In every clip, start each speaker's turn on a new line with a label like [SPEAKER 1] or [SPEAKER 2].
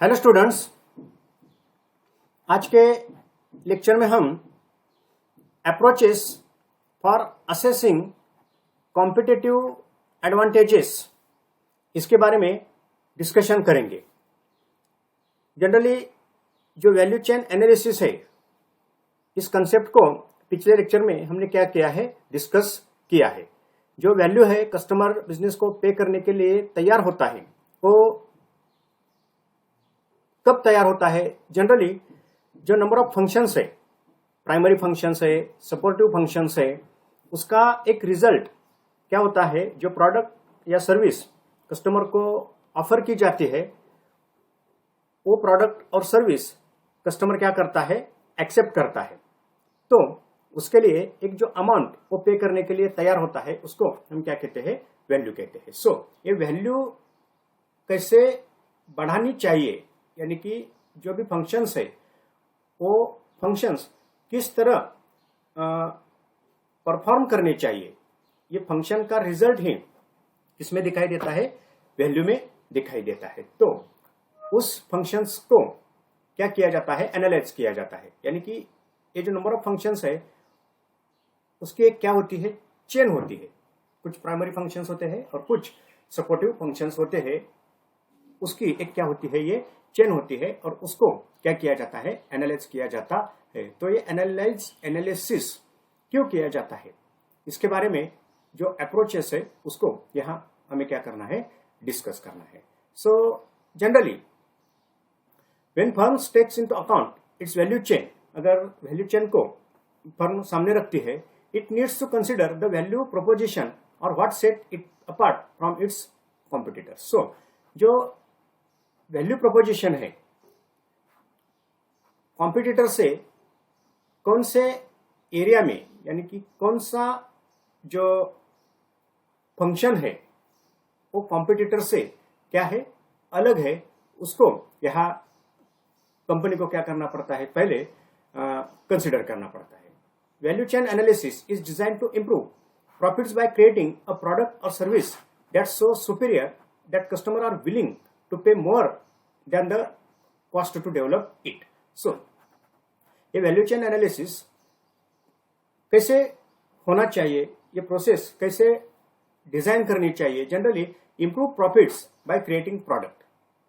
[SPEAKER 1] Hello students, आज के lecture में हम approaches for assessing competitive advantages इसके बारे में डिस्कशन करेंगे। जनरली जो वैल्यू चेन एनालिसिस है, इस कंसेप्ट को पिछले लेक्चर में हमने क्या किया है, डिस्कस किया है। जो वैल्यू है कस्टमर बिजनेस को पे करने के लिए तैयार होता है, वो कब तैयार होता है? जनरली जो नंबर ऑफ फंक्शंस है, प्राइमरी फंक्शंस है, सपोर्टिव फंक्शंस है, उसका एक रिजल्ट क्या होता है? जो प्रोडक्ट या सर्विस कस्टमर को ऑफर की जाती है, वो प्रोडक्ट और सर्विस कस्टमर क्या करता है? एक्सेप्ट करता है। तो उसके लिए एक जो अमाउंट वो पे करने के लिए तैयार होता है, उसको हम क्या कहते हैं? वैल्यू कहते हैं। सो ये वैल्यू कैसे बढ़ानी चाहिए, यानी कि जो भी फंक्शंस है वो फंक्शंस किस तरह परफॉर्म करने चाहिए, ये फंक्शन का रिजल्ट ही किसमें दिखाई देता है? वैल्यू में दिखाई देता है। तो उस फंक्शंस को क्या किया जाता है? एनालाइज किया जाता है। यानी कि ये जो नंबर ऑफ फंक्शंस है उसकी एक क्या होती है? चेन होती है। कुछ प्राइमरी फंक्शंस होते हैं और कुछ सपोर्टिव फंक्शंस होते हैं। उसकी एक क्या होती है? ये चेन होती है और उसको क्या किया जाता है? एनालाइज किया जाता है। तो ये एनालिसिस क्यों किया जाता है, इसके बारे में जो अप्रोचेस है उसको यहां हमें क्या करना है? डिस्कस करना है। So generally when firm takes into account its value chain, अगर वैल्यू चेन को फर्म सामने रखती है, it needs to consider the value proposition और what set it apart from its competitors. So जो वैल्यू प्रोपोजिशन है, कॉम्पिटिटर से कौन से एरिया में, यानी कि कौन सा जो फंक्शन है वो कॉम्पिटिटर से क्या है? अलग है। उसको यहां कंपनी को क्या करना पड़ता है? पहले कंसिडर करना पड़ता है। Value chain analysis is design to improve profits by creating a product और service that so superior that customer are willing to pay more than the cost to develop it. So, ये value chain analysis कैसे होना चाहिए, ये process कैसे design करनी चाहिए? Generally improve profits by creating product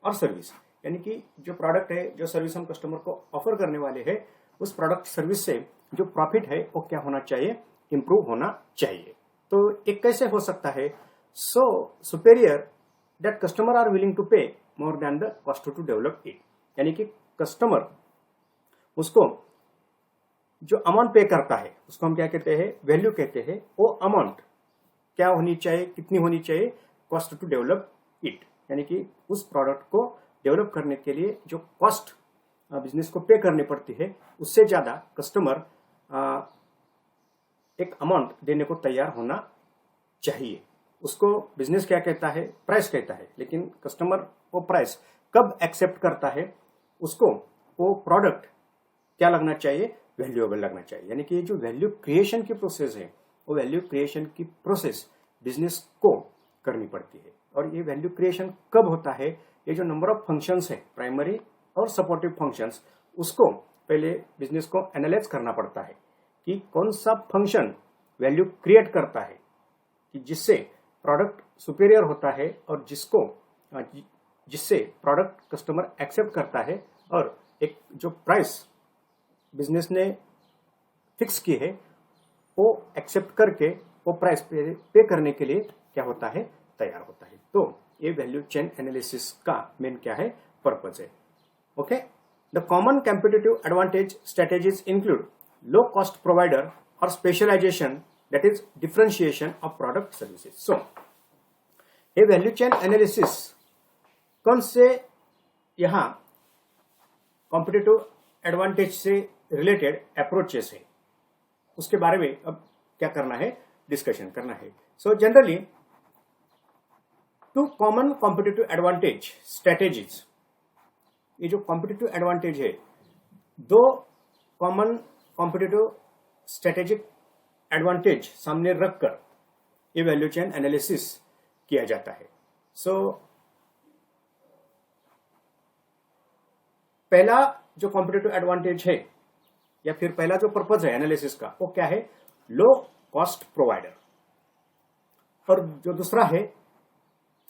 [SPEAKER 1] और सर्विस, यानी कि जो प्रोडक्ट है, जो सर्विस हम कस्टमर को ऑफर करने वाले हैं, उस प्रोडक्ट सर्विस से जो प्रॉफिट है वो क्या होना चाहिए? इंप्रूव होना चाहिए। तो एक कैसे हो सकता है? सो superior that customer are willing to pay more than the cost to develop it, यानी कि कस्टमर उसको जो अमाउंट पे करता है उसको हम क्या कहते हैं? वैल्यू कहते हैं। वो अमाउंट क्या होनी चाहिए? कितनी होनी चाहिए? कॉस्ट टू डेवलप इट, यानी कि उस प्रोडक्ट को डेवलप करने के लिए जो कॉस्ट बिजनेस को पे करनी पड़ती है, उससे ज्यादा कस्टमर एक अमाउंट देने को तैयार होना चाहिए। उसको बिजनेस क्या कहता है? प्राइस कहता है। लेकिन कस्टमर वो प्राइस कब एक्सेप्ट करता है? उसको वो प्रोडक्ट क्या लगना चाहिए? वैल्यूएबल लगना चाहिए। यानी कि जो वैल्यू क्रिएशन की प्रोसेस है, वो वैल्यू क्रिएशन की प्रोसेस बिजनेस को करनी पड़ती है। और ये वैल्यू क्रिएशन कब होता है? ये जो नंबर ऑफ फंक्शंस है, प्राइमरी और सपोर्टिव फंक्शंस, उसको पहले बिजनेस को एनालाइज करना पड़ता है कि कौन सा फंक्शन वैल्यू क्रिएट करता है, कि जिससे प्रोडक्ट सुपीरियर होता है और जिससे प्रोडक्ट कस्टमर एक्सेप्ट करता है, और एक जो प्राइस बिजनेस ने फिक्स की है वो एक्सेप्ट करके वो प्राइस पे करने के लिए क्या होता है? तैयार होता है। तो ये वैल्यू चेन एनालिसिस का मेन क्या है? पर्पज है। Okay, the common competitive advantage strategies include low cost provider और specialization, that is differentiation of product services. So, ये वैल्यू चेन एनालिसिस कौन से यहां कॉम्पिटिटिव एडवांटेज से रिलेटेड अप्रोचेस है, उसके बारे में अब क्या करना है? डिस्कशन करना है। So generally two common competitive advantage strategies, ये जो कॉम्पिटिटिव एडवांटेज है, दो कॉमन कॉम्पिटिटिव स्ट्रेटेजिक एडवांटेज सामने रखकर ये वैल्यू चेन एनालिसिस किया जाता है। सो पहला जो कॉम्पिटिटिव एडवांटेज है या फिर पहला जो पर्पज है एनालिसिस का, वो क्या है? Low cost provider. और जो दूसरा है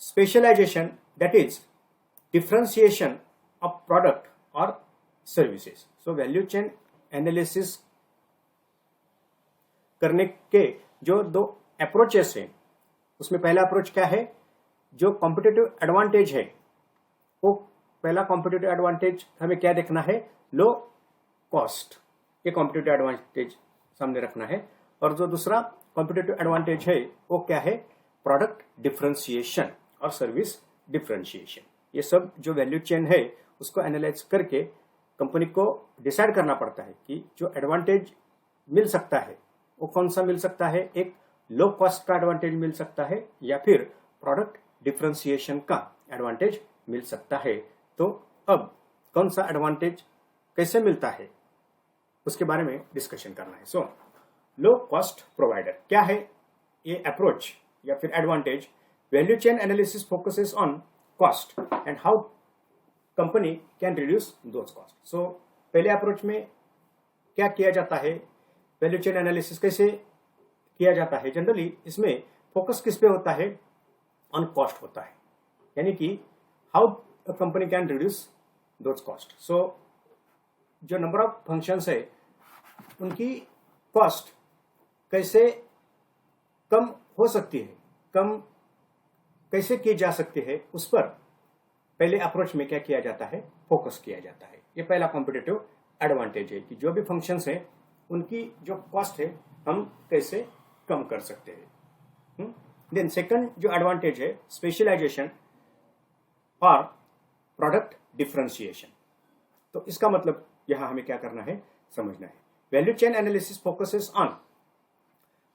[SPEAKER 1] specialization, that is differentiation of product और services. So value chain analysis करने के जो दो अप्रोचेस हैं, उसमें पहला अप्रोच क्या है? जो कॉम्पिटिटिव एडवांटेज है, वो पहला कॉम्पिटिटिव एडवांटेज हमें क्या देखना है? लो कॉस्ट, ये कॉम्पिटिटिव एडवांटेज सामने रखना है। और जो दूसरा कॉम्पिटिटिव एडवांटेज है वो क्या है? प्रोडक्ट डिफरेंशिएशन और सर्विस डिफरेंशिएशन। ये सब जो वैल्यू चेन है उसको एनालाइज करके कंपनी को डिसाइड करना पड़ता है कि जो एडवांटेज मिल सकता है वो कौन सा मिल सकता है। एक लो कॉस्ट का एडवांटेज मिल सकता है या फिर प्रोडक्ट डिफरेंशिएशन का एडवांटेज मिल सकता है। तो अब कौन सा एडवांटेज कैसे मिलता है उसके बारे में डिस्कशन करना है। सो लो कॉस्ट प्रोवाइडर क्या है? ये अप्रोच या फिर advantage, value chain analysis focuses on cost and how company can reduce those cost. So पहले अप्रोच में क्या किया जाता है? वैल्यू चेन एनालिसिस कैसे किया जाता है? जनरली इसमें फोकस किस पे होता है? ऑन कॉस्ट होता है, यानी कि how a company can reduce those cost. So जो नंबर ऑफ फंक्शंस है उनकी कॉस्ट कैसे कम हो सकती है, कम कैसे की जा सकती है, उस पर पहले अप्रोच में क्या किया जाता है? फोकस किया जाता है। ये पहला कॉम्पिटिटिव एडवांटेज है कि जो भी फंक्शंस हैं उनकी जो कॉस्ट है हम कैसे कम कर सकते हैं। देन सेकंड जो एडवांटेज है स्पेशलाइजेशन और प्रोडक्ट डिफरेंशिएशन। तो इसका मतलब यहां हमें क्या करना है, समझना है। Value chain analysis focuses on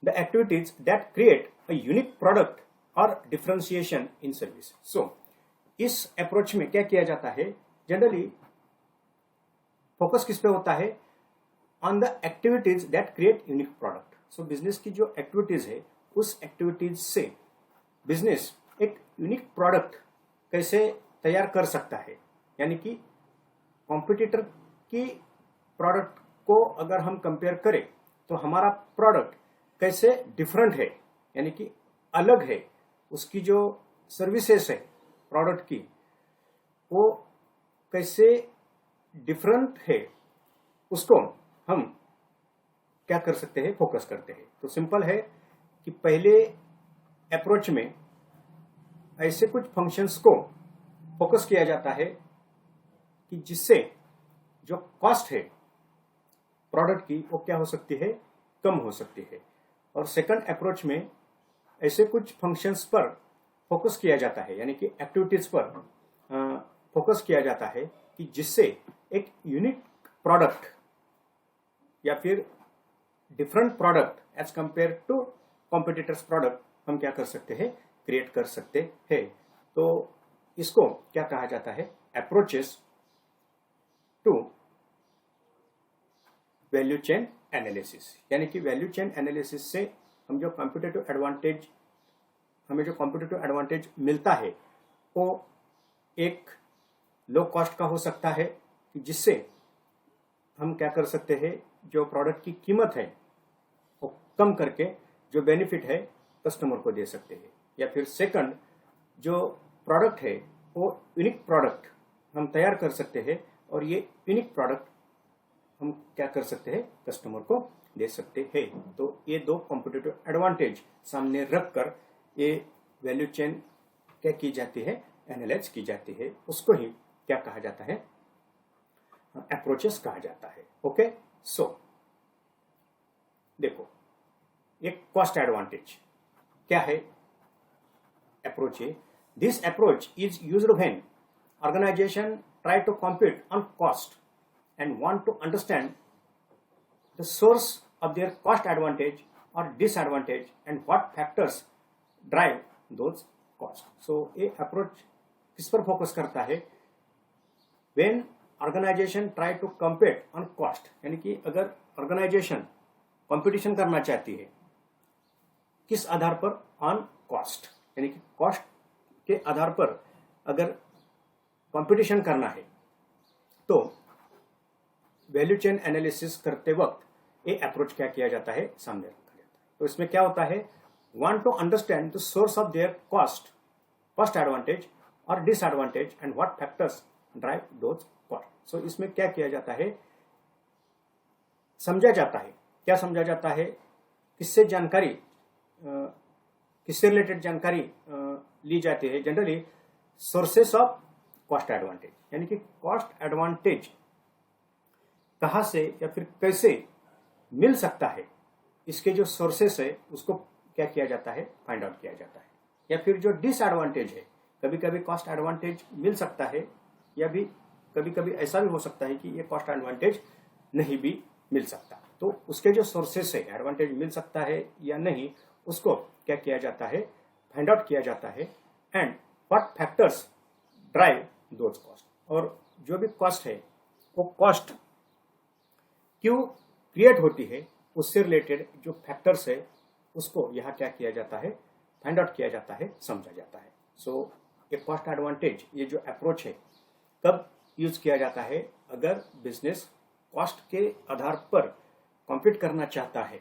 [SPEAKER 1] the activities that create a unique product और डिफरेंशिएशन इन सर्विस। सो इस अप्रोच में क्या किया जाता है? जनरली फोकस किस पे होता है? On the activities that create unique product. So business की जो एक्टिविटीज है उस एक्टिविटीज से बिजनेस एक यूनिक प्रोडक्ट कैसे तैयार कर सकता है, यानी कि कॉम्पिटिटर की प्रोडक्ट को अगर हम कंपेयर करें तो हमारा प्रोडक्ट कैसे डिफरेंट है, यानी कि अलग है। उसकी जो सर्विसेज है प्रोडक्ट की वो कैसे डिफरेंट है, उसको हम क्या कर सकते हैं? फोकस करते हैं। तो सिंपल है कि पहले अप्रोच में ऐसे कुछ फंक्शंस को फोकस किया जाता है कि जिससे जो कॉस्ट है प्रोडक्ट की वो क्या हो सकती है? कम हो सकती है। और सेकंड अप्रोच में ऐसे कुछ फंक्शंस पर फोकस किया जाता है, यानी कि एक्टिविटीज पर फोकस किया जाता है कि जिससे एक यूनिक प्रोडक्ट या फिर different product as compare to competitors product हम क्या कर सकते हैं? क्रिएट कर सकते हैं। तो इसको क्या कहा जाता है? Approaches to value chain analysis. यानी कि वैल्यू चेन एनालिसिस से हम जो कॉम्पिटिटिव एडवांटेज हमें जो कॉम्पिटिटिव एडवांटेज मिलता है वो एक लो कॉस्ट का हो सकता है कि जिससे हम क्या कर सकते हैं? जो प्रोडक्ट की कीमत है वो कम करके जो बेनिफिट है कस्टमर को दे सकते हैं। या फिर सेकंड जो प्रोडक्ट है वो यूनिक प्रोडक्ट हम तैयार कर सकते हैं और ये यूनिक प्रोडक्ट हम क्या कर सकते हैं? कस्टमर को दे सकते हैं। तो ये दो कॉम्पिटिटिव एडवांटेज सामने रखकर ये वैल्यू चेन क्या की जाती है? एनालाइज की जाती है। उसको ही क्या कहा जाता है? अप्रोचेस कहा जाता है। ओके, सो देखो एक कॉस्ट एडवांटेज क्या है? अप्रोच है, this approach is used when organization try to compete on cost and want to understand the source of their cost advantage or disadvantage and what factors drive those costs. So ये approach किस पर focus करता है? When organization try to compete on cost, यानी कि अगर organisation competition करना चाहती है किस आधार पर? ऑन कॉस्ट, यानी कि कॉस्ट के आधार पर अगर कंपटीशन करना है तो वैल्यू चेन एनालिसिस करते वक्त ये अप्रोच क्या किया जाता है, सामने रखा जाता है। तो इसमें क्या होता है, want to understand the source of their cost advantage और disadvantage and what factors drive those cost. So इसमें क्या किया जाता है, समझा जाता है। क्या समझा जाता है, किससे रिलेटेड जानकारी ली जाती है। Generally sources of cost advantage, यानी कि कॉस्ट एडवांटेज कहाँ से या फिर कैसे मिल सकता है, इसके जो सोर्सेस है उसको क्या किया जाता है, फाइंड आउट किया जाता है। या फिर जो डिसएडवांटेज है, कभी कभी कॉस्ट एडवांटेज मिल सकता है, या भी कभी कभी ऐसा भी हो सकता है कि ये कॉस्ट एडवांटेज नहीं भी मिल सकता। तो उसके जो सोर्सेस है, एडवांटेज मिल सकता है या नहीं, उसको क्या किया जाता है, फाइंड आउट किया जाता है। And what factors drive those cost, और जो भी कॉस्ट है वो कॉस्ट क्यों क्रिएट होती है, उससे रिलेटेड जो फैक्टर्स है उसको यहाँ क्या किया जाता है, फाइंड आउट किया जाता है, समझा जाता है। सो ये कॉस्ट एडवांटेज, ये जो अप्रोच है, कब यूज किया जाता है, अगर बिजनेस कॉस्ट के आधार पर कॉम्पीट करना चाहता है,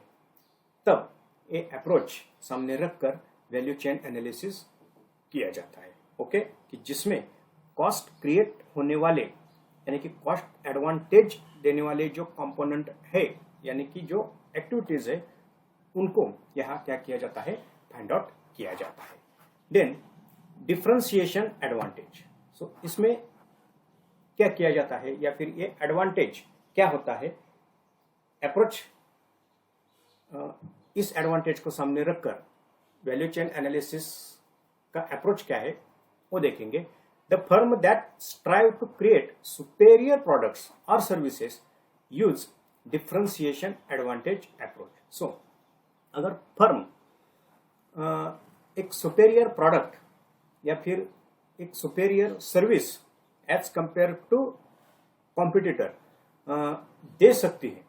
[SPEAKER 1] तब ये अप्रोच सामने रखकर वैल्यू चेन एनालिसिस किया जाता है। ओके, कि जिसमें कॉस्ट क्रिएट होने वाले, यानी कि कॉस्ट एडवांटेज देने वाले जो कंपोनेंट है, यानी कि जो एक्टिविटीज है, उनको यहाँ क्या किया जाता है, फाइंड आउट किया जाता है। Then differentiation advantage. सो इसमें क्या किया जाता है, या फिर ये एडवांटेज क्या होता है, अप्रोच इस एडवांटेज को सामने रखकर वैल्यू चेन एनालिसिस का अप्रोच क्या है वो देखेंगे। The firm that strive to create superior products और services use differentiation advantage approach. So अगर फर्म एक सुपेरियर प्रोडक्ट या फिर एक superior service as compare to competitor दे सकती है,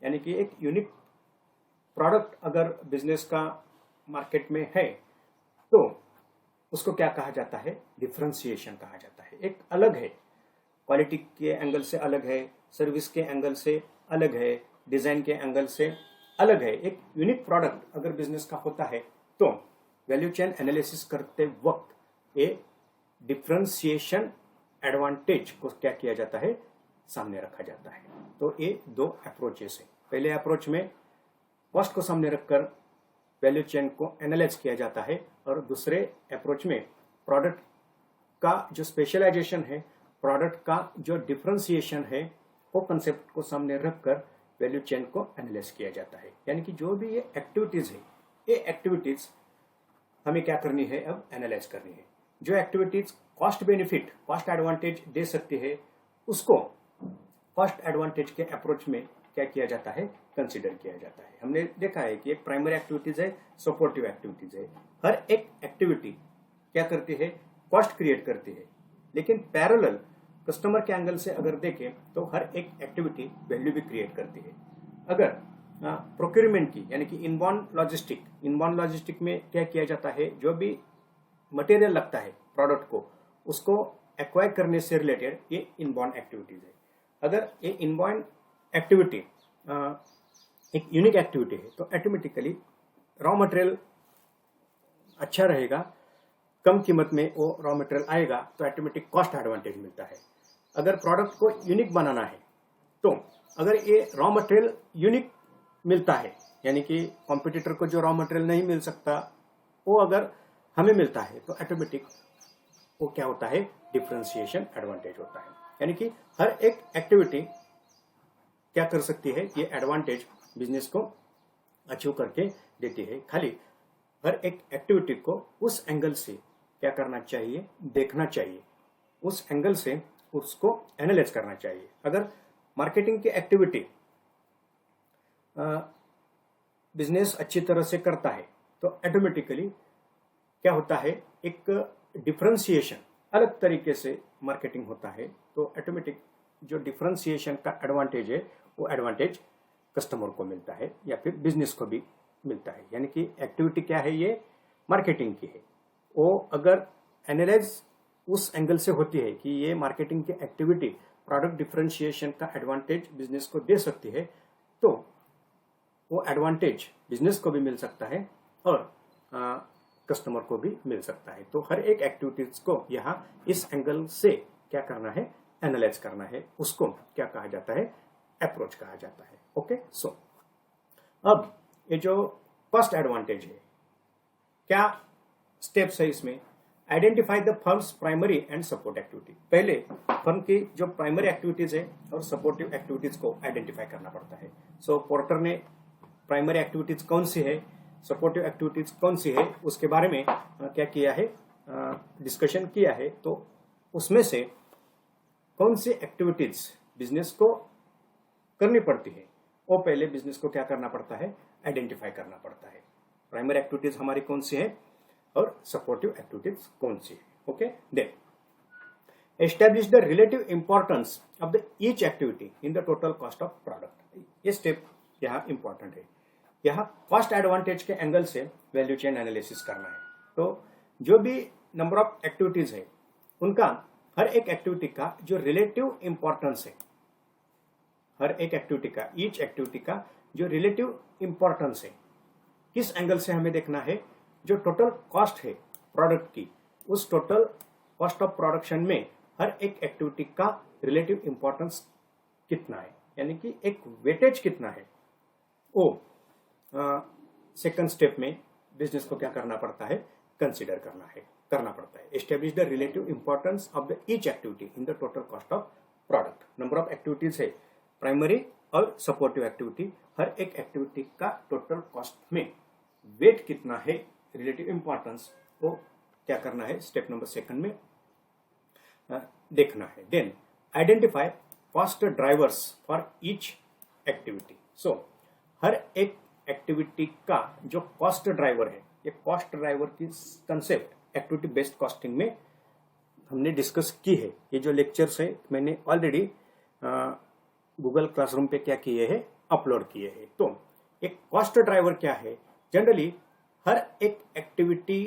[SPEAKER 1] यानी कि एक यूनिक प्रोडक्ट अगर बिजनेस का मार्केट में है, तो उसको क्या कहा जाता है, डिफरेंशिएशन कहा जाता है। एक अलग है, क्वालिटी के एंगल से अलग है, सर्विस के एंगल से अलग है, डिजाइन के एंगल से अलग है। एक यूनिक प्रोडक्ट अगर बिजनेस का होता है, तो वैल्यू चेन एनालिसिस करते वक्त ये डिफरेंशिएशन एडवांटेज को क्या किया जाता है, सामने रखा जाता है। तो ये दो अप्रोचेस है। पहले अप्रोच में कॉस्ट को सामने रखकर वैल्यू चेन को एनालाइज किया जाता है, और दूसरे अप्रोच में प्रोडक्ट का जो स्पेशलाइजेशन है, प्रोडक्ट का जो डिफरेंशिएशन है, वो कंसेप्ट को सामने रखकर वैल्यू चेन को एनालाइज किया जाता है। यानी कि जो भी ये एक्टिविटीज है, ये एक्टिविटीज हमें क्या करनी है, अब एनालाइज करनी है। जो activities cost benefit, cost advantage दे सकती है, उसको कॉस्ट एडवांटेज के अप्रोच में क्या किया जाता है, कंसीडर किया जाता है। हमने देखा है कि एक प्राइमरी एक्टिविटीज है, सपोर्टिव एक्टिविटीज है। हर एक एक्टिविटी क्या करती है, कॉस्ट क्रिएट करती है, लेकिन पैरेलल कस्टमर के एंगल से अगर देखें तो हर एक एक्टिविटी वैल्यू भी क्रिएट करती है। अगर प्रोक्योरमेंट की, यानी कि इनबाउंड लॉजिस्टिक में क्या किया जाता है, जो भी मटेरियल लगता है प्रोडक्ट को, उसको एक्वायर करने से रिलेटेड ये इनबाउंड एक्टिविटीज है। अगर ये इनबाउंड एक्टिविटी एक यूनिक एक्टिविटी है, तो ऑटोमेटिकली रॉ मटेरियल अच्छा रहेगा, कम कीमत में वो रॉ मटेरियल आएगा, तो ऑटोमेटिक कॉस्ट एडवांटेज मिलता है। अगर प्रोडक्ट को यूनिक बनाना है, तो अगर ये रॉ मटेरियल यूनिक मिलता है, यानी कि कॉम्पिटिटर को जो रॉ मटेरियल नहीं मिल सकता, वो अगर हमें मिलता है, तो ऑटोमेटिक वो क्या होता है, डिफरेंशिएशन एडवांटेज होता है। यानी कि हर एक एक्टिविटी क्या कर सकती है, ये एडवांटेज बिजनेस को अचीव करके देती है। खाली हर एक एक्टिविटी को उस एंगल से क्या करना चाहिए, देखना चाहिए, उस एंगल से उसको एनालाइज करना चाहिए। अगर मार्केटिंग की एक्टिविटी बिजनेस अच्छी तरह से करता है, तो ऑटोमेटिकली क्या होता है, एक डिफरेंशिएशन अलग तरीके से मार्केटिंग होता है, तो ऑटोमेटिक जो डिफरेंशिएशन का एडवांटेज है, वो एडवांटेज कस्टमर को मिलता है या फिर बिजनेस को भी मिलता है। यानी कि एक्टिविटी क्या है, ये मार्केटिंग की है। वो अगर एनालाइज उस एंगल से होती है कि ये मार्केटिंग की एक्टिविटी प्रोडक्ट डिफरेंशिएशन का एडवांटेज बिजनेस को दे सकती है, तो वो एडवांटेज बिजनेस को भी मिल सकता है और कस्टमर को भी मिल सकता है। तो हर एक एक्टिविटीज को यहाँ इस एंगल से क्या करना है, एनालाइज करना है, उसको क्या कहा जाता है, अप्रोच कहा जाता है। ओके, सो अब ये जो फर्स्ट एडवांटेज है, क्या स्टेप्स है इसमें? Identify the firms primary and support activity. पहले फर्म की जो प्राइमरी एक्टिविटीज है और सपोर्टिव एक्टिविटीज को आइडेंटिफाई करना पड़ता है। सो पोर्टर ने प्राइमरी एक्टिविटीज कौन सी है, सपोर्टिव एक्टिविटीज कौन सी है, उसके बारे में क्या किया है, डिस्कशन किया है। तो उसमें से कौन सी एक्टिविटीज बिजनेस को करनी पड़ती है, वो पहले बिजनेस को क्या करना पड़ता है, आइडेंटिफाई करना पड़ता है। प्राइमरी एक्टिविटीज हमारी कौन सी है और सपोर्टिव एक्टिविटीज कौन सी है। Okay, then establish the relative importance of the each activity in the total cost of product. ये स्टेप यहाँ इंपॉर्टेंट है। यहाँ कॉस्ट एडवांटेज के एंगल से वैल्यू चेन एनालिसिस करना है। तो जो भी नंबर ऑफ एक्टिविटीज है, उनका हर एक एक्टिविटी का जो रिलेटिव इंपॉर्टेंस है, हर एक एक्टिविटी का, ईच एक्टिविटी का जो रिलेटिव इंपॉर्टेंस है, किस एंगल से हमें देखना है, जो टोटल कॉस्ट है प्रोडक्ट की, उस टोटल कॉस्ट ऑफ प्रोडक्शन में हर एक एक्टिविटी का रिलेटिव इंपॉर्टेंस कितना है, यानी कि एक वेटेज कितना है, वो सेकंड स्टेप में बिजनेस को क्या करना पड़ता है, कंसीडर करना पड़ता है। Establish the relative importance of the each activity in the total cost of product. Number of activities है, प्राइमरी और सपोर्टिव एक्टिविटी, हर एक एक्टिविटी का टोटल कॉस्ट में वेट कितना है, रिलेटिव इंपॉर्टेंस, वो क्या करना है, स्टेप नंबर सेकंड में देखना है। Then identify cost drivers for each activity. So हर एक एक्टिविटी का जो कॉस्ट ड्राइवर है, ये कॉस्ट ड्राइवर की कंसेप्ट एक्टिविटी बेस्ड कॉस्टिंग में हमने डिस्कस की है। ये जो लेक्चर्स है मैंने ऑलरेडी गूगल क्लासरूम पे क्या किए हैं, अपलोड किए हैं। तो एक कॉस्ट ड्राइवर क्या है, जनरली हर एक एक्टिविटी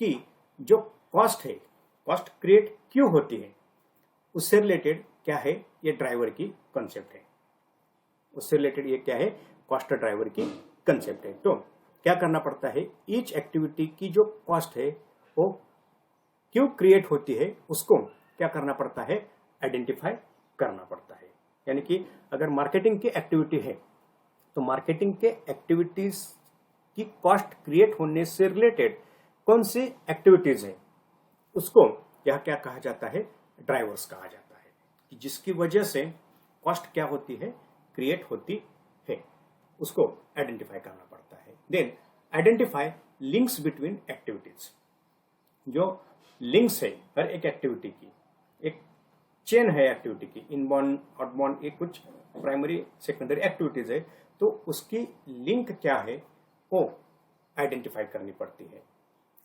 [SPEAKER 1] की जो कॉस्ट है, कॉस्ट क्रिएट क्यों होती है, उससे रिलेटेड क्या है, ये ड्राइवर की कंसेप्ट है। उससे रिलेटेड ये क्या है, कॉस्ट ड्राइवर की कंसेप्ट है। तो क्या करना पड़ता है, ईच एक्टिविटी की जो कॉस्ट है वो क्यों क्रिएट होती है, उसको क्या करना पड़ता है, आइडेंटिफाई करना पड़ता है। यानी कि अगर मार्केटिंग की एक्टिविटी है, तो मार्केटिंग के एक्टिविटीज की कॉस्ट क्रिएट होने से रिलेटेड कौन सी एक्टिविटीज है, उसको यह क्या कहा जाता है, ड्राइवर्स कहा जाता है, कि जिसकी वजह से कॉस्ट क्या होती है, क्रिएट होती है, उसको आइडेंटिफाई करना पड़ता है। Then identify links between activities. जो लिंक्स है हर एक एक्टिविटी की, एक चेन है एक्टिविटी की, इनबाउंड आउटबाउंड, एक कुछ प्राइमरी सेकेंडरी एक्टिविटीज है, तो उसकी लिंक क्या है वो आइडेंटिफाई करनी पड़ती है।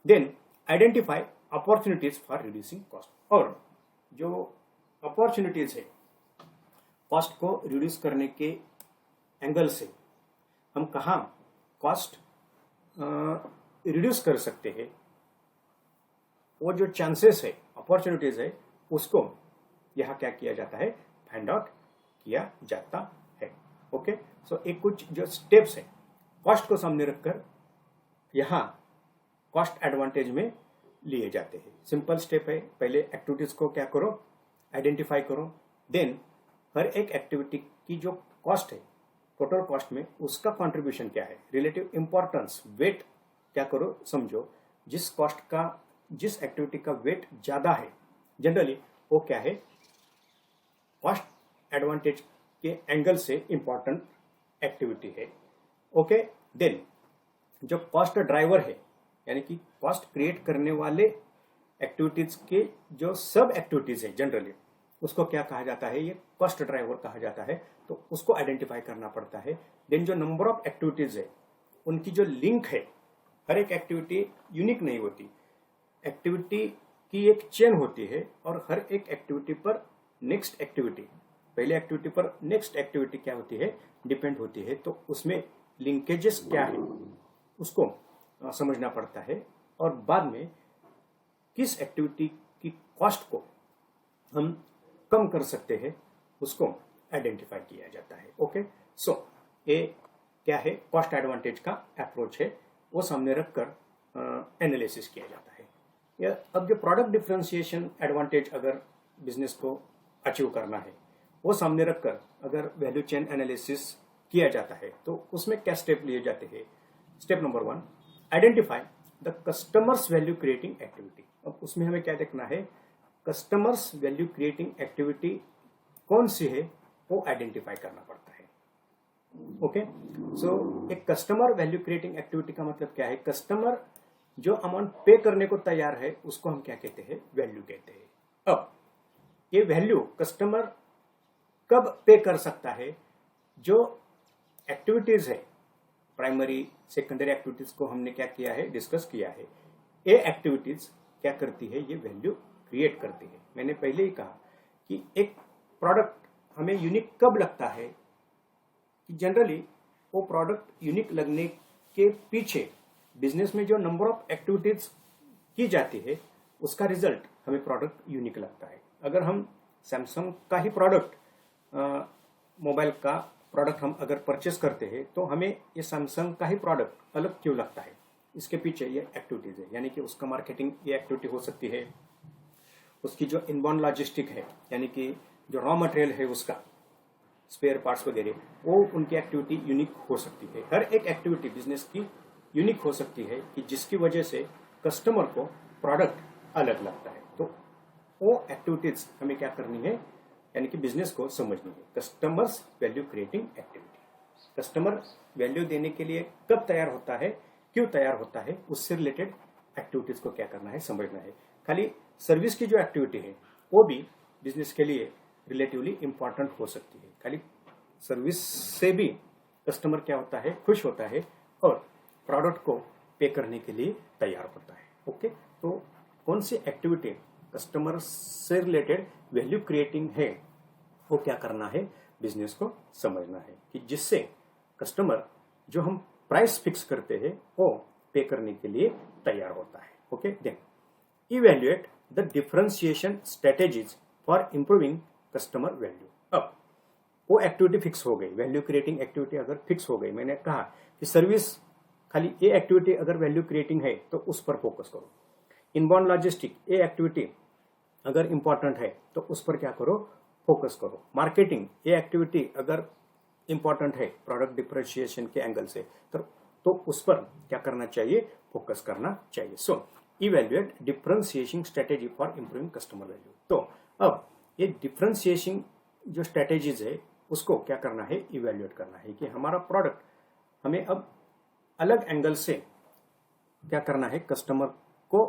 [SPEAKER 1] Then identify opportunities for reducing cost. और जो अपॉर्चुनिटीज है कॉस्ट को रिड्यूस करने के एंगल से हम कहाँ कॉस्ट रिड्यूस कर सकते हैं, वो जो चांसेस है, अपॉर्चुनिटीज है, उसको यहाँ क्या किया जाता है, फाइंड आउट किया जाता है। ओके, सो एक कुछ जो स्टेप्स है कॉस्ट को सामने रखकर यहाँ कॉस्ट एडवांटेज में लिए जाते हैं। सिंपल स्टेप है, पहले एक्टिविटीज को क्या करो, आइडेंटिफाई करो। देन हर एक एक्टिविटी की जो कॉस्ट है, टोटल कॉस्ट में उसका कंट्रीब्यूशन क्या है, रिलेटिव इंपॉर्टेंस, वेट क्या करो, समझो। जिस कॉस्ट का, जिस एक्टिविटी का वेट ज्यादा है, जनरली वो क्या है, कॉस्ट एडवांटेज के एंगल से इंपॉर्टेंट एक्टिविटी है। ओके, देन जो कॉस्ट ड्राइवर है, यानी कि कॉस्ट क्रिएट करने वाले एक्टिविटीज के जो सब एक्टिविटीज है जनरली, उसको क्या कहा जाता है, ये कॉस्ट ड्राइवर कहा जाता है। तो उसको आइडेंटिफाई करना पड़ता है। देन जो नंबर ऑफ एक्टिविटीज है, उनकी जो लिंक है, हर एक एक्टिविटी यूनिक नहीं होती, एक्टिविटी की एक चेन होती है, और हर एक एक्टिविटी पर नेक्स्ट एक्टिविटी, पहले एक्टिविटी पर नेक्स्ट एक्टिविटी क्या होती है, डिपेंड होती है। तो उसमें लिंकेजेस क्या है, उसको समझना पड़ता है, और बाद में किस एक्टिविटी की कॉस्ट को हम कम कर सकते हैं उसको आइडेंटिफाई किया जाता है। ओके, सो ये क्या है, कॉस्ट एडवांटेज का अप्रोच है, वो सामने रखकर एनालिसिस किया जाता है। या अब जो प्रोडक्ट डिफरेंशिएशन एडवांटेज अगर बिजनेस को अचीव करना है वो सामने रखकर अगर वैल्यू चेन एनालिसिस किया जाता है तो उसमें क्या स्टेप लिए जाते हैं। Step number 1, identify the customers value creating activity. अब उसमें हमें क्या देखना है, कस्टमर्स वैल्यू क्रिएटिंग एक्टिविटी कौन सी है वो आइडेंटिफाई करना पड़ता है। ओके, सो एक कस्टमर वैल्यू क्रिएटिंग एक्टिविटी का मतलब क्या है, कस्टमर जो अमाउंट पे करने को तैयार है उसको हम क्या कहते हैं, वैल्यू कहते हैं। अब ये वैल्यू कस्टमर कब पे कर सकता है, जो एक्टिविटीज है, प्राइमरी सेकेंडरी एक्टिविटीज को हमने क्या किया है, डिस्कस किया है। ये एक्टिविटीज क्या करती है, ये वैल्यू क्रिएट करती है। मैंने पहले ही कहा कि एक प्रोडक्ट हमें यूनिक कब लगता है, कि जनरली वो प्रोडक्ट यूनिक लगने के पीछे बिजनेस में जो नंबर ऑफ एक्टिविटीज की जाती है उसका रिजल्ट हमें प्रोडक्ट यूनिक लगता है। अगर हम सैमसंग का ही प्रोडक्ट, मोबाइल का प्रोडक्ट हम अगर परचेस करते हैं तो हमें ये सैमसंग का ही प्रोडक्ट अलग क्यों लगता है, इसके पीछे ये एक्टिविटीज है। यानी कि उसका मार्केटिंग ये एक्टिविटी हो सकती है, उसकी जो इनबाउंड लॉजिस्टिक है यानी कि जो रॉ मटेरियल है उसका स्पेयर पार्ट्स वगैरह, वो उनकी एक्टिविटी यूनिक हो सकती है। हर एक एक्टिविटी बिजनेस की यूनिक हो सकती है कि जिसकी वजह से कस्टमर को प्रोडक्ट अलग लगता है। तो वो एक्टिविटीज हमें क्या करनी है, यानी कि बिजनेस को समझनी है। Customers value creating activity, customer value देने के लिए कब तैयार होता है, क्यों तैयार होता है, उससे रिलेटेड एक्टिविटीज को क्या करना है, समझना है। खाली सर्विस की जो एक्टिविटी है वो भी बिजनेस के लिए रिलेटिवली इंपॉर्टेंट हो सकती है। खाली सर्विस से भी कस्टमर क्या होता है, खुश होता है और प्रोडक्ट को पे करने के लिए तैयार होता है। ओके, तो कौन सी एक्टिविटी कस्टमर से रिलेटेड वैल्यू क्रिएटिंग है वो क्या करना है, बिजनेस को समझना है कि जिससे कस्टमर जो हम प्राइस फिक्स करते हैं वो पे करने के लिए तैयार होता है। Okay, then evaluate the differentiation strategies for improving customer value. अब वो एक्टिविटी फिक्स हो गई, वैल्यू क्रिएटिंग एक्टिविटी अगर फिक्स हो गई, मैंने कहा कि सर्विस खाली ये एक्टिविटी अगर वैल्यू क्रिएटिंग है तो उस पर फोकस करो। इनबाउंड लॉजिस्टिक ये एक्टिविटी अगर इंपॉर्टेंट है तो उस पर क्या करो, फोकस करो। मार्केटिंग ये एक्टिविटी अगर इंपॉर्टेंट है प्रोडक्ट डिफरेंशिएशन के एंगल से तो उस पर क्या करना चाहिए, फोकस करना चाहिए। So evaluate differentiation strategy for improving customer value. तो अब ये डिफरेंशिएशन जो स्ट्रेटेजीज है उसको क्या करना है, इवैल्यूएट करना है कि हमारा प्रोडक्ट हमें अब अलग एंगल से क्या करना है, कस्टमर को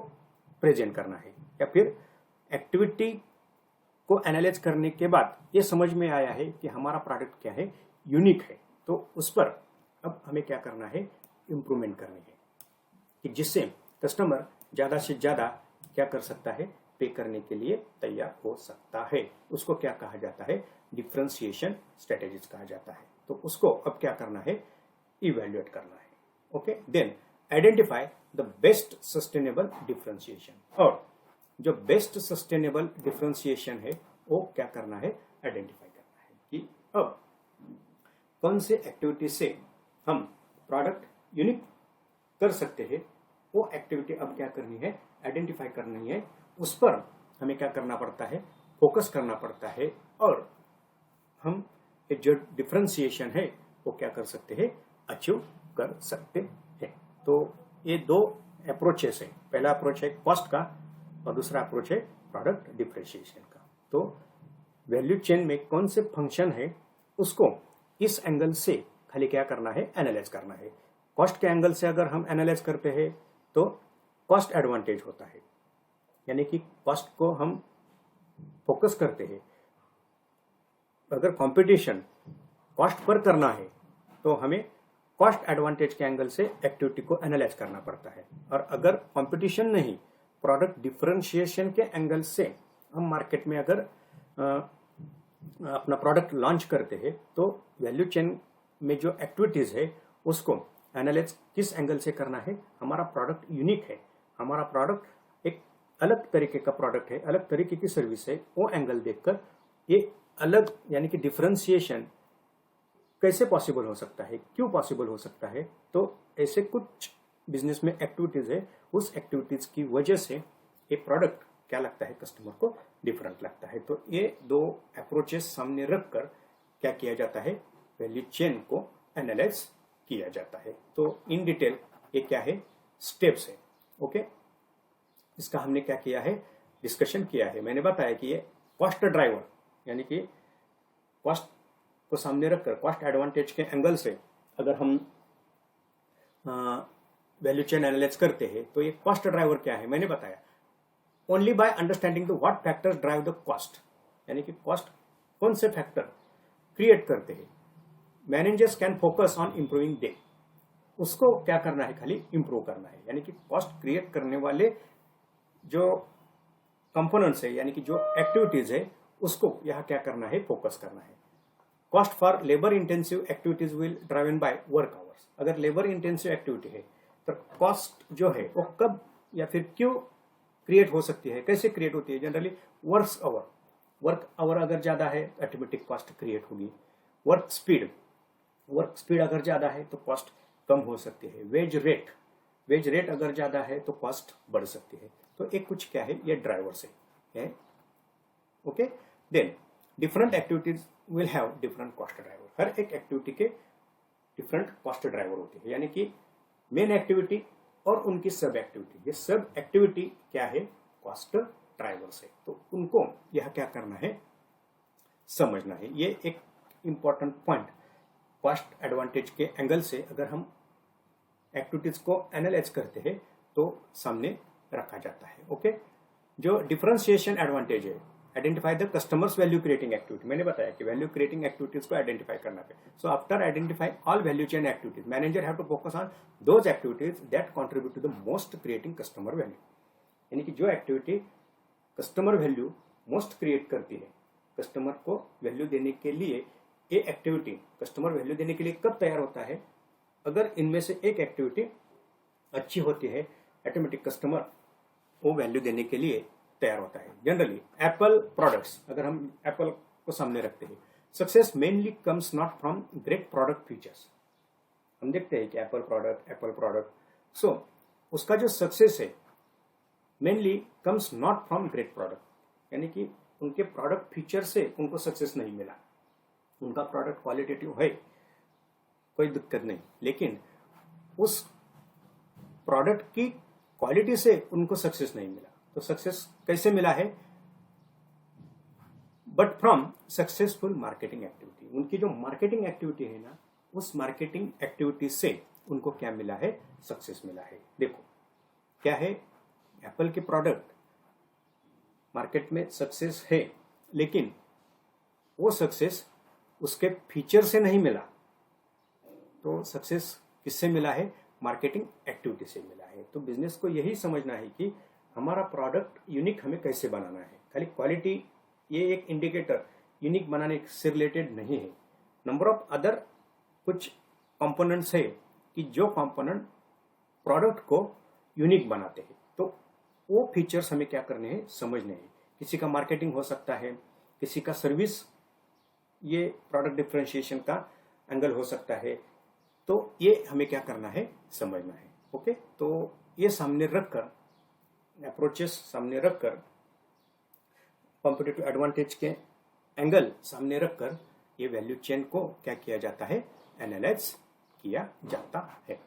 [SPEAKER 1] प्रेजेंट करना है। या फिर एक्टिविटी को एनालाइज करने के बाद ये समझ में आया है कि हमारा प्रोडक्ट क्या है, यूनिक है, तो उस पर अब हमें क्या करना है, इंप्रूवमेंट करनी है कि जिससे कस्टमर ज्यादा से ज्यादा क्या कर सकता है, पे करने के लिए तैयार हो सकता है। उसको क्या कहा जाता है, डिफरेंशिएशन स्ट्रेटेजीज कहा जाता है। तो उसको अब क्या करना है, इवैल्यूएट करना है। Okay, then identify the best sustainable differentiation. और जो बेस्ट सस्टेनेबल डिफरेंशिएशन है वो क्या करना है, आइडेंटिफाई करना है कि अब कौन से एक्टिविटी से हम प्रोडक्ट यूनिक कर सकते हैं, वो एक्टिविटी अब क्या करनी है, आइडेंटिफाई करनी है। उस पर हमें क्या करना पड़ता है, फोकस करना पड़ता है और हम जो डिफरेंशिएशन है वो क्या कर सकते हैं, अचीव कर सकते हैं। तो ये दो अप्रोचेस है, पहला अप्रोच है कॉस्ट का और दूसरा अप्रोच है प्रोडक्ट डिफरेंशिएशन का। तो वैल्यू चेन में कौन से फंक्शन है उसको इस एंगल से खाली क्या करना है, एनालाइज करना है। कॉस्ट के एंगल से अगर हम एनालाइज करते हैं तो कॉस्ट एडवांटेज होता है, यानी कि कॉस्ट को हम फोकस करते हैं। अगर कंपटीशन कॉस्ट पर करना है तो हमें कॉस्ट एडवांटेज के एंगल से एक्टिविटी को एनालाइज करना पड़ता है। और अगर कंपटीशन नहीं, प्रोडक्ट डिफरेंशिएशन के एंगल से हम मार्केट में अगर अपना प्रोडक्ट लॉन्च करते हैं तो वैल्यू चेन में जो एक्टिविटीज है उसको एनालाइज किस एंगल से करना है, हमारा प्रोडक्ट यूनिक है, हमारा प्रोडक्ट एक अलग तरीके का प्रोडक्ट है, अलग तरीके की सर्विस है, वो एंगल देखकर ये अलग यानी कि डिफरेंशिएशन कैसे पॉसिबल हो सकता है, क्यों पॉसिबल हो सकता है? तो ऐसे कुछ बिजनेस में एक्टिविटीज है, उस एक्टिविटीज की वजह से ये प्रोडक्ट क्या लगता है कस्टमर को डिफरेंट लगता है। तो ये दो अप्रोचेस सामने रखकर क्या किया जाता है, वैल्यू चेन को एनालाइज किया जाता है। तो इन डिटेल ये क्या है, स्टेप्स है। ओके, इसका हमने क्या किया है, डिस्कशन किया है। मैंने बताया कि ये कॉस्ट ड्राइवर यानी कि कॉस्ट को सामने रखकर कॉस्ट एडवांटेज के एंगल से अगर हम वैल्यू चेन एनालाइज करते हैं तो ये कॉस्ट ड्राइवर क्या है मैंने बताया। Only by understanding the what factors drive the cost, यानी कि कॉस्ट कौन से फैक्टर क्रिएट करते हैं, managers can focus on improving they, उसको क्या करना है, खाली इंप्रूव करना है। यानी कि कॉस्ट क्रिएट करने वाले जो कंपोनेंट्स है यानी कि जो एक्टिविटीज है उसको यहाँ क्या करना है, फोकस करना है। Cost for labour intensive activities will driven by work hours. अगर लेबर इंटेंसिव एक्टिविटी है तो कॉस्ट जो है वो कब या फिर क्यों क्रिएट हो सकती है, कैसे क्रिएट होती है? जनरली वर्क आवर अगर ज्यादा है ऑटोमेटिक कॉस्ट क्रिएट होगी। वर्क स्पीड अगर ज्यादा है तो कॉस्ट कम हो सकती है। वेज रेट अगर ज्यादा है तो कॉस्ट बढ़ सकती है। तो एक कुछ क्या है, ये ड्राइवर्स है। Okay, then different activities will have different cost driver. हर एक एक्टिविटी के डिफरेंट कॉस्ट ड्राइवर होते हैं, यानी कि मेन एक्टिविटी और उनकी सब एक्टिविटी। ये सब एक्टिविटी क्या है, कॉस्ट ड्राइवर्स है। तो उनको यह क्या करना है, समझना है। ये एक इंपॉर्टेंट पॉइंट कॉस्ट एडवांटेज के एंगल से अगर हम एक्टिविटीज को एनालाइज करते हैं तो सामने रखा जाता है। ओके, जो डिफरेंशिएशन एडवांटेज है, identify the customers value creating activity. मैंने बताया कि वैल्यू क्रिएटिंग एक्टिविटीज को आइडेंटिफाई करना है। So after identify all value chain activities, manager have to focus on those activities that contribute to the most creating customer value. यानी कि जो activity customer value most create करती है, customer को value देने के लिए ये एक्टिविटी कस्टमर वैल्यू देने के लिए कब तैयार होता है, अगर इनमें से एक एक्टिविटी अच्छी होती है ऑटोमेटिक कस्टमर वो वैल्यू देने के लिए तैयार होता है। जनरली एप्पल प्रोडक्ट्स, अगर हम एप्पल को सामने रखते हैं, success mainly comes not from great product features. हम देखते हैं कि एप्पल प्रोडक्ट सो उसका जो सक्सेस है mainly comes not from great product, यानी कि उनके प्रोडक्ट फीचर से उनको सक्सेस नहीं मिला। उनका प्रोडक्ट क्वालिटेटिव है, कोई दिक्कत नहीं, लेकिन उस प्रोडक्ट की क्वालिटी से उनको सक्सेस नहीं मिला। तो सक्सेस कैसे मिला है, but from successful marketing activity. उनकी जो मार्केटिंग एक्टिविटी है ना, उस मार्केटिंग एक्टिविटी से उनको क्या मिला है, सक्सेस मिला है। देखो क्या है, एप्पल के प्रोडक्ट मार्केट में सक्सेस है, लेकिन वो सक्सेस उसके फीचर से नहीं मिला। तो सक्सेस किससे मिला है, मार्केटिंग एक्टिविटी से मिला है। तो बिजनेस को यही समझना है कि हमारा प्रोडक्ट यूनिक हमें कैसे बनाना है। खाली क्वालिटी ये एक इंडिकेटर यूनिक बनाने से रिलेटेड नहीं है। नंबर ऑफ अदर कुछ कंपोनेंट्स है कि जो कंपोनेंट प्रोडक्ट को यूनिक बनाते हैं। तो वो फीचर्स हमें क्या करने हैं, समझने हैं। किसी का मार्केटिंग हो सकता है, किसी का सर्विस, ये प्रोडक्ट डिफरेंशिएशन का एंगल हो सकता है। तो ये हमें क्या करना है, समझना है। ओके, तो ये सामने रखकर अप्रोचेस सामने रखकर कॉम्पिटिटिव एडवांटेज के एंगल सामने रखकर ये वैल्यू चेन को क्या किया जाता है, एनालाइज किया जाता है।